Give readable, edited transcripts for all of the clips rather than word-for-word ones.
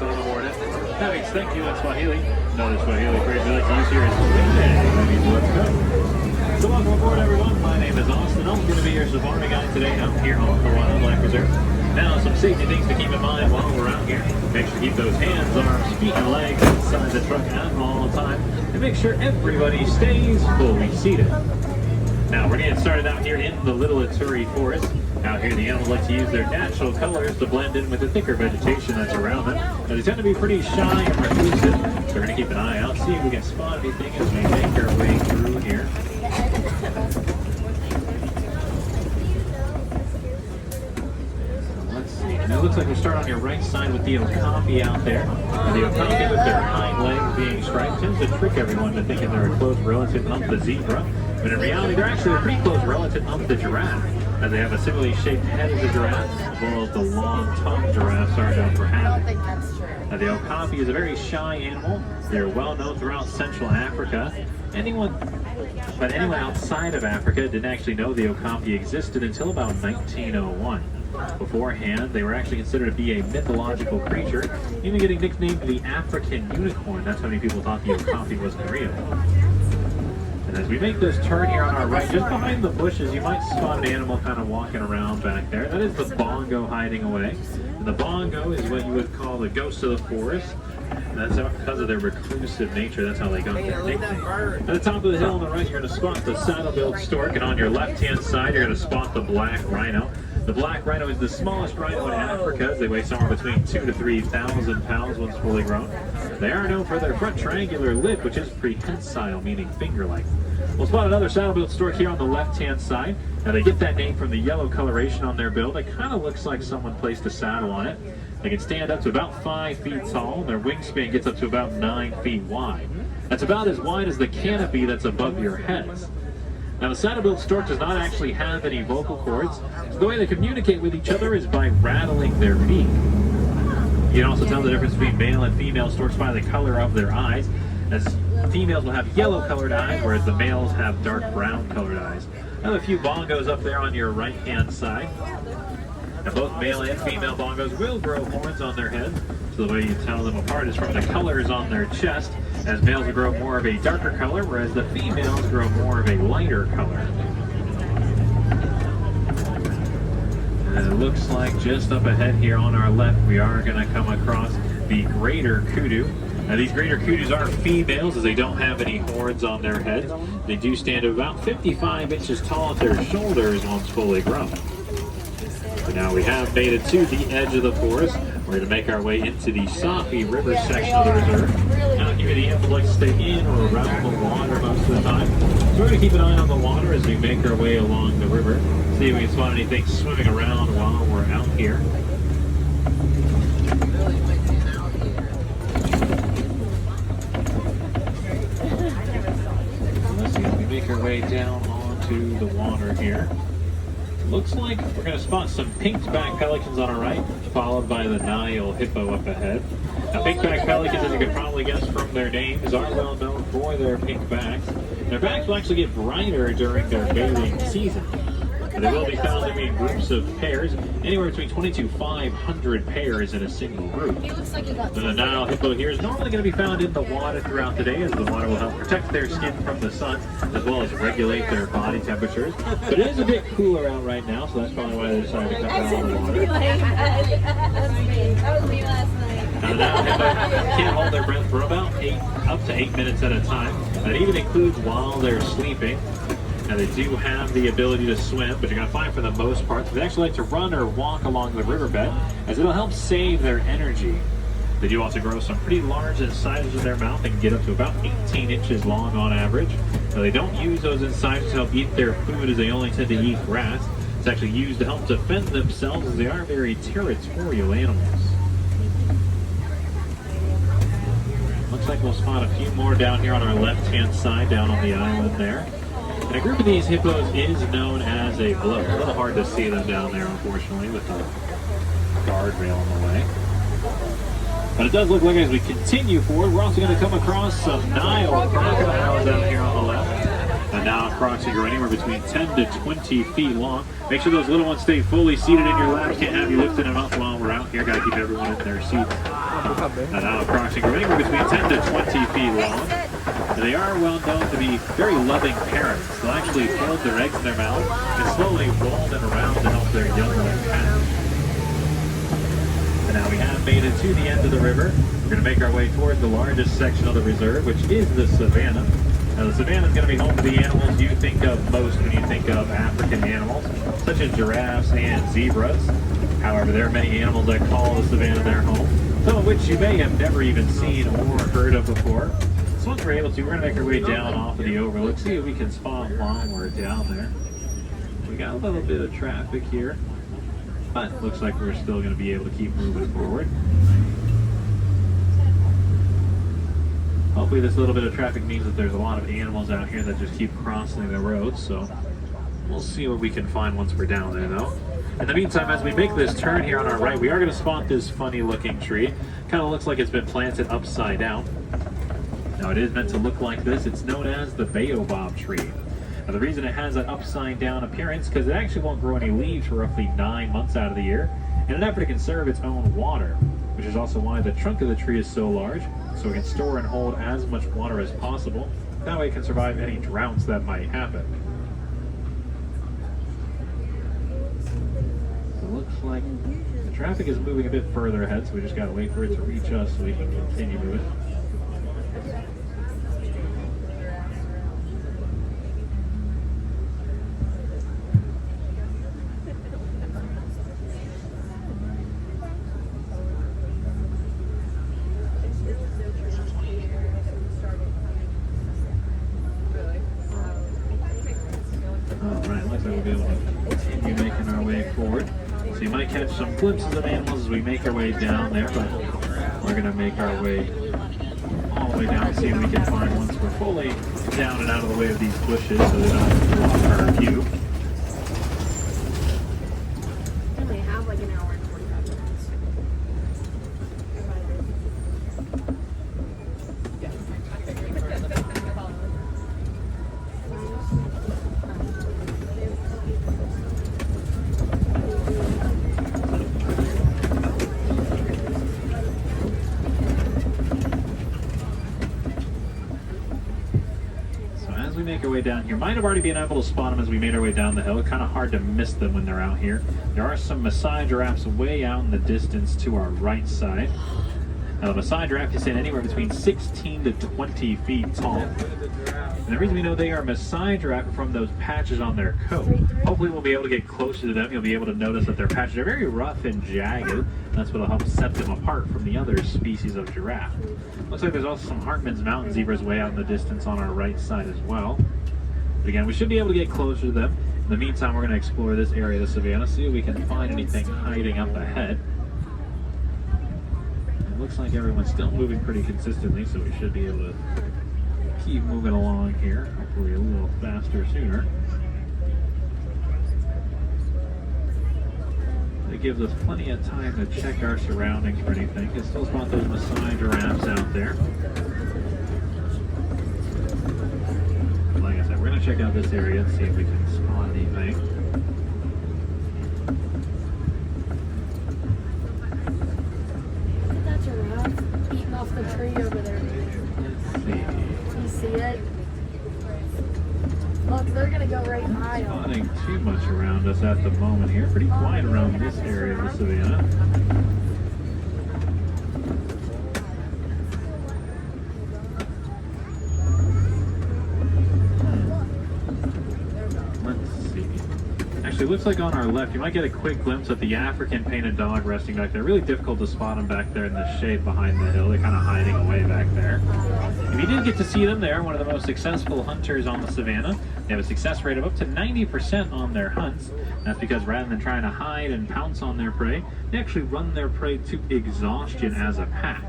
us on the morning. That means thank you in Swahili. Another Swahili phrase we like to use here is that means let's go. So welcome aboard, everyone. My name is Austin. I'm going to be your safari guide today out here on the Wildlife Reserve. Now, some safety things to keep in mind while we're out here. Make sure to keep those hands, arms, feet, and legs inside the truck at all time. And make sure everybody stays fully seated. Now, we're going to get started out here in the Little Ituri Forest. Out here, the animals like to use their natural colors to blend in with the thicker vegetation that's around them. Now, they tend to be pretty shy and reclusive, so we're going to keep an eye out, see if we can spot anything as we make our way through here. Let's see. And it looks like we start on your right side with the okapi out there. And the okapi with their hind legs being striped tends to trick everyone to thinking they're a close relative of the zebra. But in reality, they're actually a pretty close relative of the giraffe, as they have a similarly shaped head as a giraffe, as well as the long tongue giraffes are known for having. Now, the okapi is a very shy animal. They're well known throughout Central Africa. Anyone outside of Africa didn't actually know the okapi existed until about 1901. Beforehand, they were actually considered to be a mythological creature, even getting nicknamed the African unicorn. That's how many people thought the okapi wasn't real. And as we make this turn here on our right, just behind the bushes, you might spot an animal kind of walking around back there. That is the bongo hiding away. And the bongo is what you would call the ghost of the forest. And that's because of their reclusive nature. That's how they got their nickname. At the top of the hill on the right, you're going to spot the saddle-billed stork. And on your left-hand side, you're going to spot the black rhino. The black rhino is the smallest rhino in Africa. They weigh somewhere between 2,000 to 3,000 pounds once fully grown. They are known for their front triangular lip, which is prehensile, meaning finger-like. We'll spot another saddle-billed stork here on the left-hand side. Now, they get that name from the yellow coloration on their bill. It kind of looks like someone placed a saddle on it. They can stand up to about 5 feet tall. Their wingspan gets up to about 9 feet wide. That's about as wide as the canopy that's above your heads. Now, the saddle-billed stork does not actually have any vocal cords, so the way they communicate with each other is by rattling their beak. You can also tell the difference between male and female storks by the color of their eyes, as females will have yellow-colored eyes, whereas the males have dark brown-colored eyes. I have a few bongos up there on your right-hand side. Now, both male and female bongos will grow horns on their heads, so the way you tell them apart is from the colors on their chest, as males will grow more of a darker color, whereas the females grow more of a lighter color. And it looks like just up ahead here on our left, we are going to come across the greater kudu. Now, these greater kudus are females, as they don't have any horns on their heads. They do stand about 55 inches tall at their shoulders once fully grown. But now we have made it to the edge of the forest. We're going to make our way into the Safi River section of the reserve. Out here, the animals like to stay in or around the water most of the time. So we're going to keep an eye on the water as we make our way along the river. See if we can spot anything swimming around while we're out here. Let's see if we make our way down onto the water here. Looks like we're going to spot some pink-backed pelicans on our right, followed by the Nile hippo up ahead. Now, pink-backed pelicans, as you can probably guess from their names, are well known for their pink backs. Their backs will actually get brighter during their mating season. They will be found to be in groups of pairs, anywhere between 20 to 500 pairs in a single group. The Nile hippo here is normally going to be found in the water throughout the day, as the water will help protect their skin from the sun, as well as regulate their body temperatures. But it is a bit cooler out right now, so that's probably why they decided to come out of the water. That was me last night. Now, the Nile hippo can't hold their breath for about up to 8 minutes at a time. That even includes while they're sleeping. Now, they do have the ability to swim, but you're going to find for the most part they actually like to run or walk along the riverbed, as it'll help save their energy. They do also grow some pretty large incisors in their mouth. They can get up to about 18 inches long on average. Now, they don't use those incisors to help eat their food, as they only tend to eat grass. It's actually used to help defend themselves, as they are very territorial animals. Looks like we'll spot a few more down here on our left-hand side, down on the island there. And a group of these hippos is known as a bloat. A little hard to see them down there, unfortunately, with the guardrail in the way. But it does look like as we continue forward, we're also going to come across some Nile crocodiles out here on the left. And Nile crocs are anywhere between 10 to 20 feet long. Make sure those little ones stay fully seated in your lap. Can't have you lifting them up while we're out here. Got to keep everyone in their seats. And now crossing anywhere between 10 to 20 feet long. And they are well known to be very loving parents. They'll actually hold their eggs in their mouth and slowly roll them around to help their young ones hatch. And now we have made it to the end of the river. We're going to make our way towards the largest section of the reserve, which is the savanna. Now the savanna is going to be home to the animals you think of most when you think of African animals, such as giraffes and zebras. However, there are many animals that call the savanna their home, some of which you may have never even seen or heard of before. So once we're able to, we're going to make our way down off of the overlook, see if we can spot while we're down there. We got a little bit of traffic here, but looks like we're still going to be able to keep moving forward. Hopefully this little bit of traffic means that there's a lot of animals out here that just keep crossing the road, so we'll see what we can find once we're down there though. In the meantime, as we make this turn here on our right, we are going to spot this funny looking tree. Kind of looks like it's been planted upside down. Now it is meant to look like this. It's known as the baobab tree. Now the reason it has that upside down appearance because it actually won't grow any leaves for roughly 9 months out of the year in an effort to conserve its own water, which is also why the trunk of the tree is so large, so it can store and hold as much water as possible. That way it can survive any droughts that might happen. Looks like the traffic is moving a bit further ahead, so we just gotta wait for it to reach us so we can continue moving. Alright, looks like we'll be able to continue making our way forward. So you might catch some glimpses of animals as we make our way down there, but we're going to make our way all the way down, see what we can find once we're fully down and out of the way of these bushes so they don't block our view. We only have like an hour and 45 minutes. Make our way down here. Might have already been able to spot them as we made our way down the hill. Kind of hard to miss them when they're out here. There are some Maasai giraffes way out in the distance to our right side. Now the Maasai giraffe is anywhere between 16 to 20 feet tall. And the reason we know they are Maasai giraffe are from those patches on their coat. Hopefully we'll be able to get closer to them. You'll be able to notice that their patches are very rough and jagged. That's what will help set them apart from the other species of giraffe. Looks like there's also some Hartman's mountain zebras way out in the distance on our right side as well. But again, we should be able to get closer to them. In the meantime, we're going to explore this area of the savanna, see if we can find anything hiding up ahead. It looks like everyone's still moving pretty consistently, so we should be able to keep moving along here. Hopefully a little faster sooner. It gives us plenty of time to check our surroundings for anything. You can still spot those Maasai giraffes out there. But like I said, we're going to check out this area and see if we can spot anything. Look at that giraffe eating off the tree over there. Let's see. Do you see it? Look, they're gonna go right by them. Spotting too much around us at the moment here. Pretty quiet around this area of the savanna. Let's see. Actually, it looks like on our left, you might get a quick glimpse of the African painted dog resting back there. Really difficult to spot them back there in the shade behind the hill. They're kind of hiding away back there. If you did get to see them, they're one of the most successful hunters on the savanna. They have a success rate of up to 90% on their hunts. That's because rather than trying to hide and pounce on their prey, they actually run their prey to exhaustion as a pack.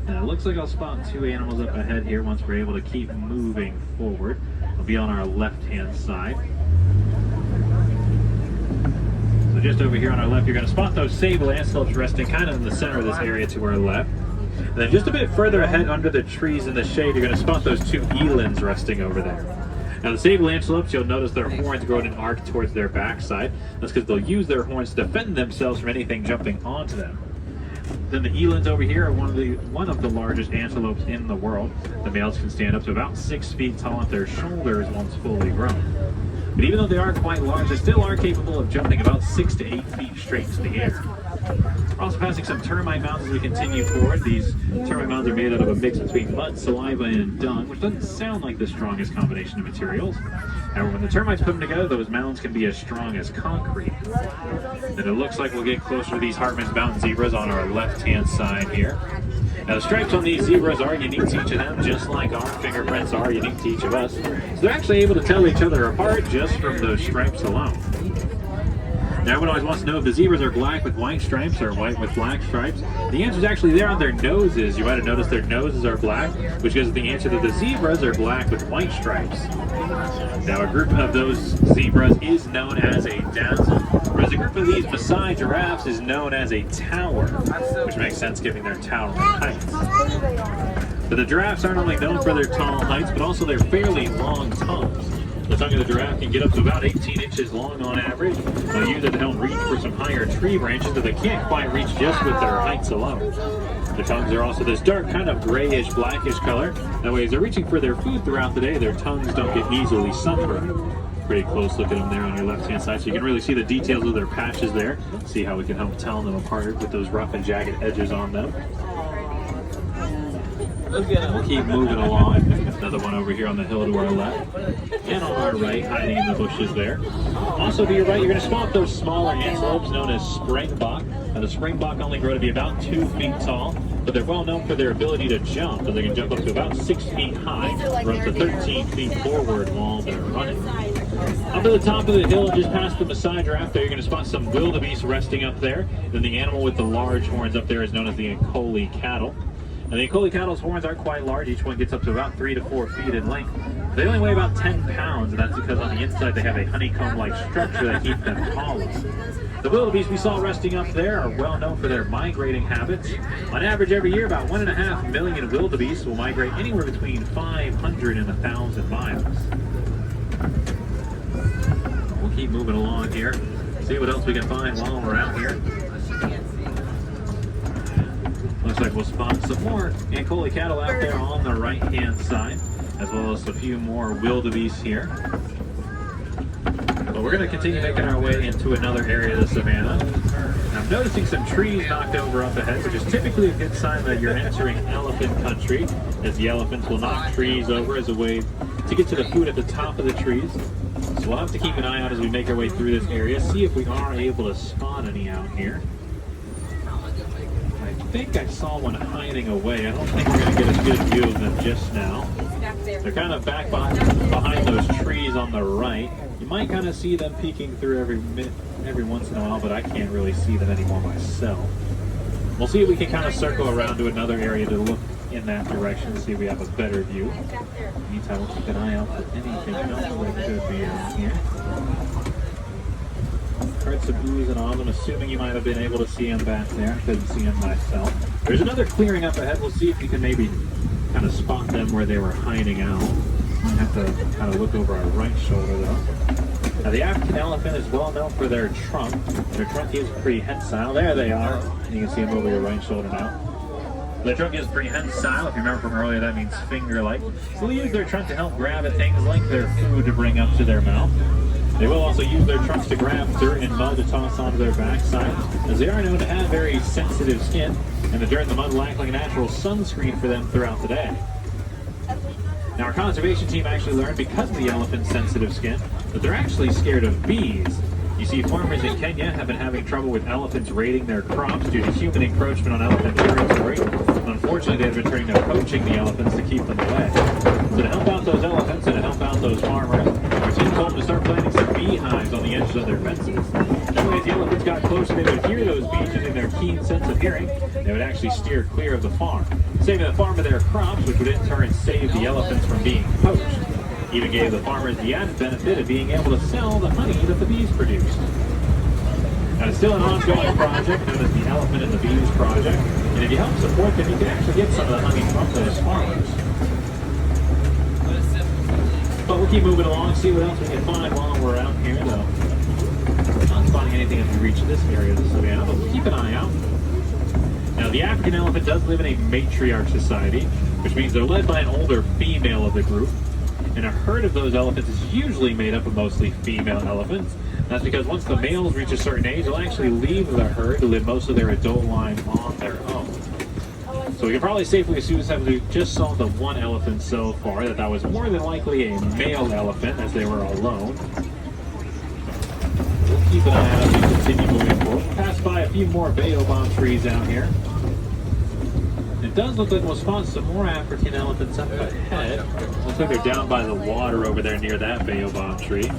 And it looks like I'll spot two animals up ahead here once we're able to keep moving forward. They'll be on our left-hand side. So just over here on our left, you're going to spot those sable antelopes resting kind of in the center of this area to our left. And then just a bit further ahead under the trees in the shade, you're going to spot those two elands resting over there. Now the sable antelopes, you'll notice their horns grow in an arc towards their backside. That's because they'll use their horns to defend themselves from anything jumping onto them. Then the elands over here are one of the largest antelopes in the world. The males can stand up to about 6 feet tall at their shoulders once fully grown. But even though they are quite large, they still are capable of jumping about 6 to 8 feet straight into the air. We're also passing some termite mounds as we continue forward. These termite mounds are made out of a mix between mud, saliva, and dung, which doesn't sound like the strongest combination of materials. However, when the termites put them together, those mounds can be as strong as concrete. And it looks like we'll get closer to these Hartman's Mountain zebras on our left-hand side here. Now, the stripes on these zebras are unique to each of them, just like our fingerprints are unique to each of us. So they're actually able to tell each other apart just from those stripes alone. Now, everyone always wants to know if the zebras are black with white stripes or white with black stripes. The answer is actually there on their noses. You might have noticed their noses are black, which gives the answer that the zebras are black with white stripes. Now, a group of those zebras is known as a dazzle, whereas a group of these Maasai giraffes is known as a tower, which makes sense given their towering heights. But the giraffes aren't only known for their tall heights, but also their fairly long tongues. The tongue of the giraffe can get up to about 18 inches long on average. They'll use it to help reach for some higher tree branches that they can't quite reach just with their heights alone. The tongues are also this dark, kind of grayish, blackish color. That way, as they're reaching for their food throughout the day, their tongues don't get easily sunburned. Pretty close look at them there on your left-hand side, so you can really see the details of their patches there. See how we can help tell them apart with those rough and jagged edges on them. We'll keep moving along. Another one over here on the hill to our left. And on our right, hiding in the bushes there. Also to your right, you're going to spot those smaller antelopes known as springbok. Now the springbok only grow to be about 2 feet tall, but they're well known for their ability to jump, as they can jump up to about 6 feet high, or up to 13 feet forward while they're running. Up to the top of the hill, just past the Maasai giraffe there, you're going to spot some wildebeest resting up there. Then the animal with the large horns up there is known as the Ankole cattle. Now, the Ankole cattle's horns aren't quite large. Each one gets up to about 3 to 4 feet in length. They only weigh about 10 pounds, and that's because on the inside they have a honeycomb-like structure that keeps them hollow. The wildebeest we saw resting up there are well known for their migrating habits. On average, every year, about 1.5 million wildebeest will migrate anywhere between 500 and 1,000 miles. We'll keep moving along here, see what else we can find while we're out here. Looks like we'll spot some more Ankole cattle out there on the right-hand side, as well as a few more wildebeest here. But we're going to continue making our way into another area of the savannah. I'm noticing some trees knocked over up ahead, which is typically a good sign that you're entering elephant country, as the elephants will knock trees over as a way to get to the food at the top of the trees. So we'll have to keep an eye out as we make our way through this area, see if we are able to spot any out here. I think I saw one hiding away. I don't think we're going to get a good view of them just now. They're kind of back behind those trees on the right. You might kind of see them peeking through every once in a while, but I can't really see them anymore myself. We'll see if we can kind of circle around to another area to look in that direction, see if we have a better view. Meantime, we'll keep an eye out for anything else that could be out here. Heard some oohs and ahs. I'm assuming you might have been able to see him back there. I couldn't see him myself. There's another clearing up ahead. We'll see if we can maybe kind of spot them where they were hiding out. Might have to kind of look over our right shoulder though. Now the African elephant is well known for their trunk. Their trunk is prehensile. There they are. And you can see them over your right shoulder now. Their trunk is prehensile. If you remember from earlier, that means finger-like. So they'll use their trunk to help grab at things like their food to bring up to their mouth. They will also use their trunks to grab dirt and mud to toss onto their backside, as they are known to have very sensitive skin, and the dirt and the mud will act like a natural sunscreen for them throughout the day. Now, our conservation team actually learned, because of the elephant's sensitive skin, that they're actually scared of bees. You see, farmers in Kenya have been having trouble with elephants raiding their crops due to human encroachment on elephant territory. Unfortunately, they've been turning to poaching the elephants to keep them away. So to help out those elephants and to help out those farmers, our team told them to start planting some beehives on the edges of their fences. That way, as the elephants got closer, they would hear those bees using their keen sense of hearing. They would actually steer clear of the farm, saving the farmer their crops, which would in turn save the elephants from being poached. Even gave the farmers the added benefit of being able to sell the honey that the bees produced. Now, it's still an ongoing project known as the Elephant and the Bees Project, and if you help support them, you can actually get some of the honey from those farmers. But we'll keep moving along, see what else we can find while we're out here, though. Not spotting anything as we reach this area of the savannah, but we'll keep an eye out. Now, Now, the African elephant does live in a matriarch society, which means they're led by an older female of the group. And a herd of those elephants is usually made up of mostly female elephants. That's because once the males reach a certain age, they'll actually leave the herd to live most of their adult life on their own. So we can probably safely assume, since we just saw the one elephant so far, that was more than likely a male elephant, as they were alone. We'll keep an eye out as we continue moving forward. We'll pass by a few more baobab trees out here. It does look like we'll spot some more African elephants up ahead. Looks like they're down by the water over there near that baobab tree.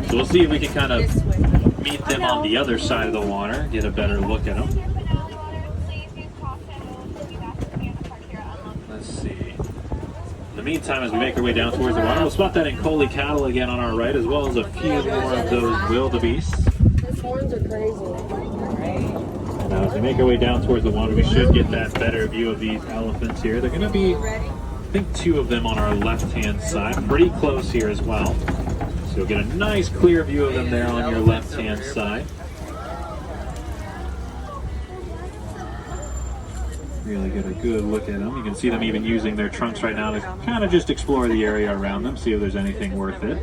So we'll see if we can kind of meet them on the other side of the water, get a better look at them. Let's see. In the meantime, as we make our way down towards the water, we'll spot that Nkoli cattle again on our right, as well as a few more of those wildebeests. These horns are crazy. Now, as we make our way down towards the water, we should get that better view of these elephants here. They're going to be, I think, 2 of them on our left-hand side, pretty close here as well. So you'll get a nice clear view of them there on your left-hand side. Really get a good look at them. You can see them even using their trunks right now to kind of just explore the area around them, see if there's anything worth it.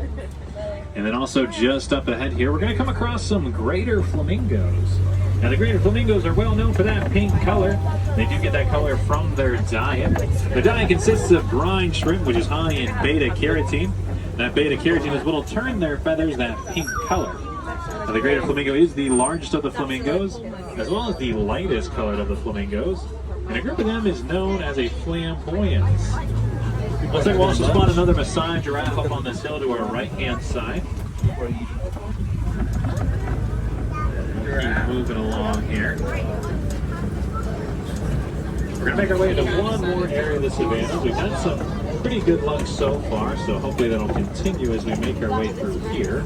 And then also just up ahead here, we're going to come across some greater flamingos. Now, the greater flamingos are well known for that pink color. They do get that color from their diet. Their diet consists of brine shrimp, which is high in beta-carotene. That beta-carotene is what will turn their feathers that pink color. Now, the greater flamingo is the largest of the flamingos, as well as the lightest colored of the flamingos. And a group of them is known as a flamboyance. Looks like we'll also spot another Maasai giraffe up on this hill to our right-hand side. Keep moving along here. We're going to make our way into one more area of the savannas. We've had some pretty good luck so far, so hopefully that'll continue as we make our way through here.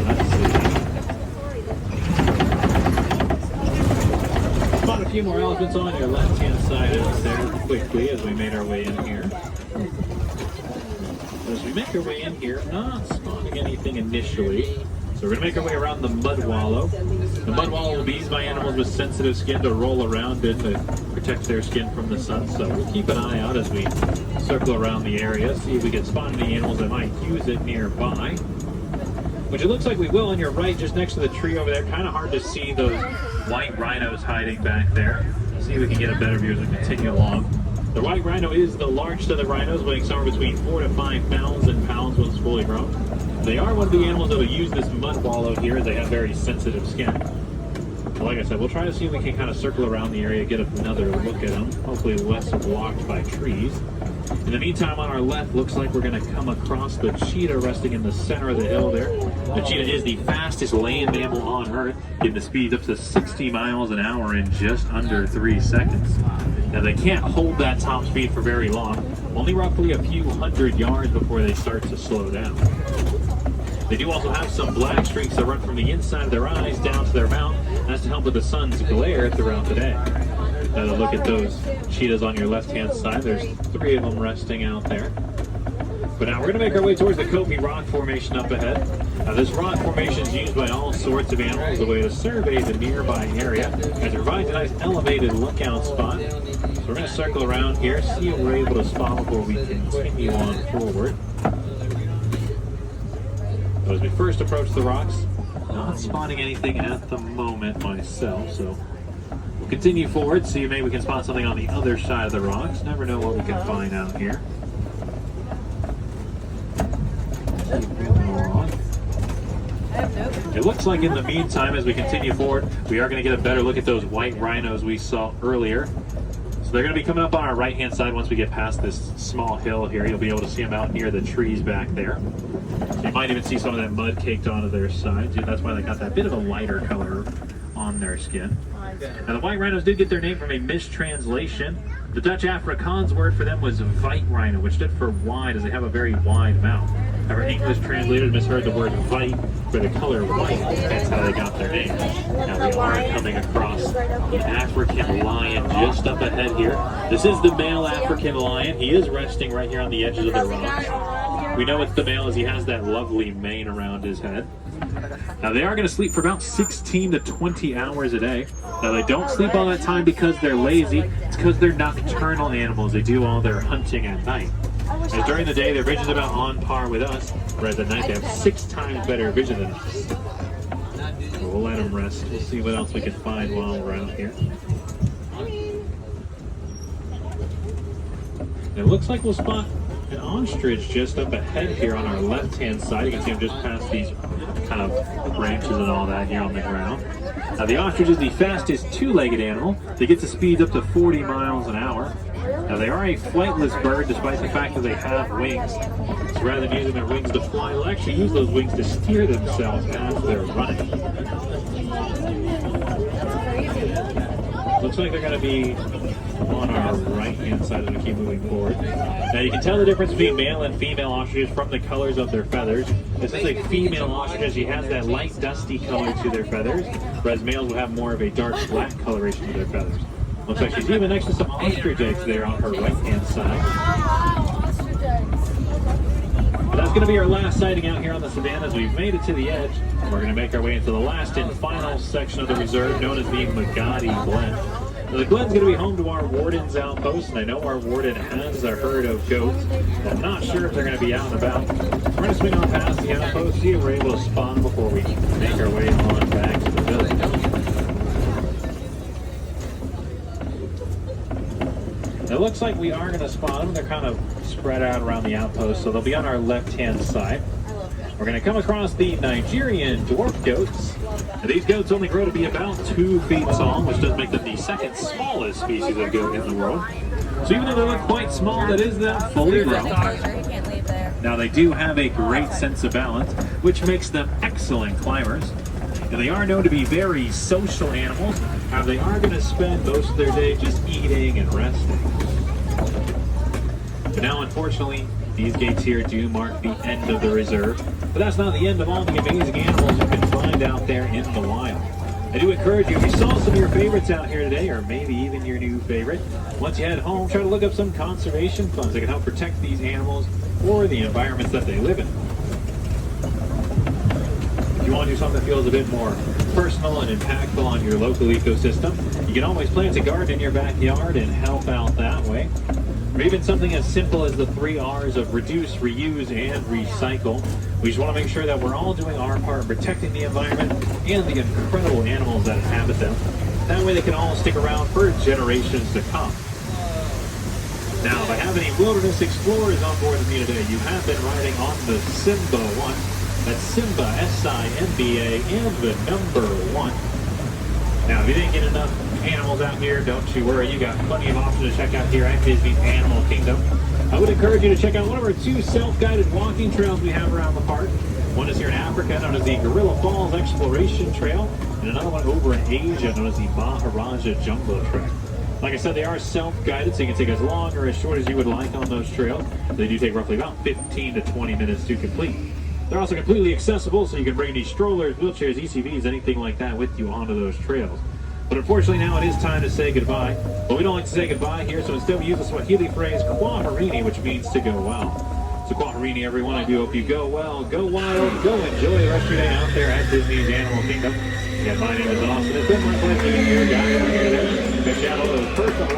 Let's see. Spot a few more elephants on your left-hand side out there quickly as we made our way in here. As we make our way in here, not spotting anything initially. So we're going to make our way around the mud wallow. The mud wallow will be used by animals with sensitive skin to roll around it to protect their skin from the sun. So we'll keep an eye out as we circle around the area, see if we can spot any animals that might use it nearby. Which it looks like we will on your right, just next to the tree over there. Kind of hard to see those white rhinos hiding back there. See if we can get a better view as we continue along. The white rhino is the largest of the rhinos, weighing somewhere between 4,000 to 5,000 pounds when it's fully grown. They are one of the animals that will use this mud wallow here, as they have very sensitive skin. But like I said, we'll try to see if we can kind of circle around the area, get another look at them, hopefully less blocked by trees. In the meantime, on our left, looks like we're going to come across the cheetah resting in the center of the hill there. The cheetah is the fastest land mammal on Earth, getting the speed up to 60 miles an hour in just under 3 seconds. Now, they can't hold that top speed for very long, only roughly a few hundred yards before they start to slow down. They do also have some black streaks that run from the inside of their eyes down to their mouth. That's to help with the sun's glare throughout the day. Now, to look at those cheetahs on your left-hand side, there's 3 of them resting out there. But now we're going to make our way towards the Kopi Rock Formation up ahead. Now, this rock formation is used by all sorts of animals as a way to survey the nearby area, as it provides a nice elevated lookout spot. So we're going to circle around here, see what we're able to spot before we continue on forward. So as we first approach the rocks, not spotting anything at the moment myself, so we'll continue forward, see if maybe we can spot something on the other side of the rocks. Never know what we can find out here. Keep moving along. It looks like in the meantime, as we continue forward, we are going to get a better look at those white rhinos we saw earlier. So they're going to be coming up on our right-hand side once we get past this small hill here. You'll be able to see them out near the trees back there. So you might even see some of that mud caked onto their sides. That's why they got that bit of a lighter color on their skin. Now, the white rhinos did get their name from a mistranslation. The Dutch Afrikaans word for them was white rhino, which stood for wide, as they have a very wide mouth. However, English translators misheard the word white for the color white. That's how they got their name. Now, we are coming across the African lion just up ahead here. This is the male African lion. He is resting right here on the edges of the rocks. We know it's the male as he has that lovely mane around his head. Now, they are going to sleep for about 16 to 20 hours a day. Now, they don't sleep all that time because they're lazy. It's because they're nocturnal animals. They do all their hunting at night. As during the day, their vision's about on par with us, whereas at night they have 6 times better vision than us. So we'll let them rest. We'll see what else we can find while we're out here. It looks like we'll spot an ostrich just up ahead here on our left-hand side. You can see him just past these kind of branches and all that here on the ground. Now, the ostrich is the fastest 2-legged animal. They get to speeds up to 40 miles an hour. Now, they are a flightless bird despite the fact that they have wings. So rather than using their wings to fly, they'll actually use those wings to steer themselves as they're running. Looks like they're going to be on our right-hand side as we keep moving forward. Now, you can tell the difference between male and female ostriches from the colors of their feathers. This is a female ostrich. She has that light dusty color to their feathers, whereas males will have more of a dark black coloration to their feathers. Looks like she's even next to some ostrich eggs there on her right-hand side. But that's going to be our last sighting out here on the savannas. We've made it to the edge. We're going to make our way into the last and final section of the reserve, known as the Magadi Glen. Now, the Glen's going to be home to our warden's outpost, and I know our warden has a herd of goats. I'm not sure if they're going to be out and about. We're going to swing on past the outpost, see if we're able to spot them before we make our way on back to the village. It looks like we are going to spot them. They're kind of spread out around the outpost, so they'll be on our left-hand side. We're going to come across the Nigerian dwarf goats. Now, these goats only grow to be about 2 feet tall, which does make them the second smallest species of goat in the world. So even though they look quite small, that is them fully grown. Now, they do have a great sense of balance, which makes them excellent climbers. And they are known to be very social animals. Now, they are going to spend most of their day just eating and resting. But now, unfortunately, these gates here do mark the end of the reserve. But that's not the end of all the amazing animals you can find out there in the wild. I do encourage you, if you saw some of your favorites out here today, or maybe even your new favorite, once you head home, try to look up some conservation funds that can help protect these animals or the environments that they live in. If you want to do something that feels a bit more personal and impactful on your local ecosystem, you can always plant a garden in your backyard and help out that way. Or even something as simple as the 3 R's of reduce, reuse, and recycle. We just want to make sure that we're all doing our part in protecting the environment and the incredible animals that inhabit them. That way they can all stick around for generations to come. Now, if I have any wilderness explorers on board with me today, you have been riding on the Simba 1. That's Simba, S-I-M-B-A, and the number 1. Now, if you didn't get enough animals out here, don't you worry. You got plenty of options to check out here at Disney's Animal Kingdom. I would encourage you to check out one of our 2 self-guided walking trails we have around the park. One is here in Africa, known as the Gorilla Falls Exploration Trail, and another one over in Asia, known as the Maharaja Jungle Trek. Like I said, they are self-guided, so you can take as long or as short as you would like on those trails. They do take roughly about 15 to 20 minutes to complete. They're also completely accessible, so you can bring any strollers, wheelchairs, ECVs, anything like that with you onto those trails. But unfortunately, now it is time to say goodbye. But we don't like to say goodbye here, so instead we use the Swahili phrase kwaherini, which means to go well. So kwaherini, everyone. I do hope you go well, go wild, go enjoy the rest of your day out there at Disney's Animal Kingdom. Again, my name is Austin. It's been my pleasure to be your guide out here today. Check out all those personal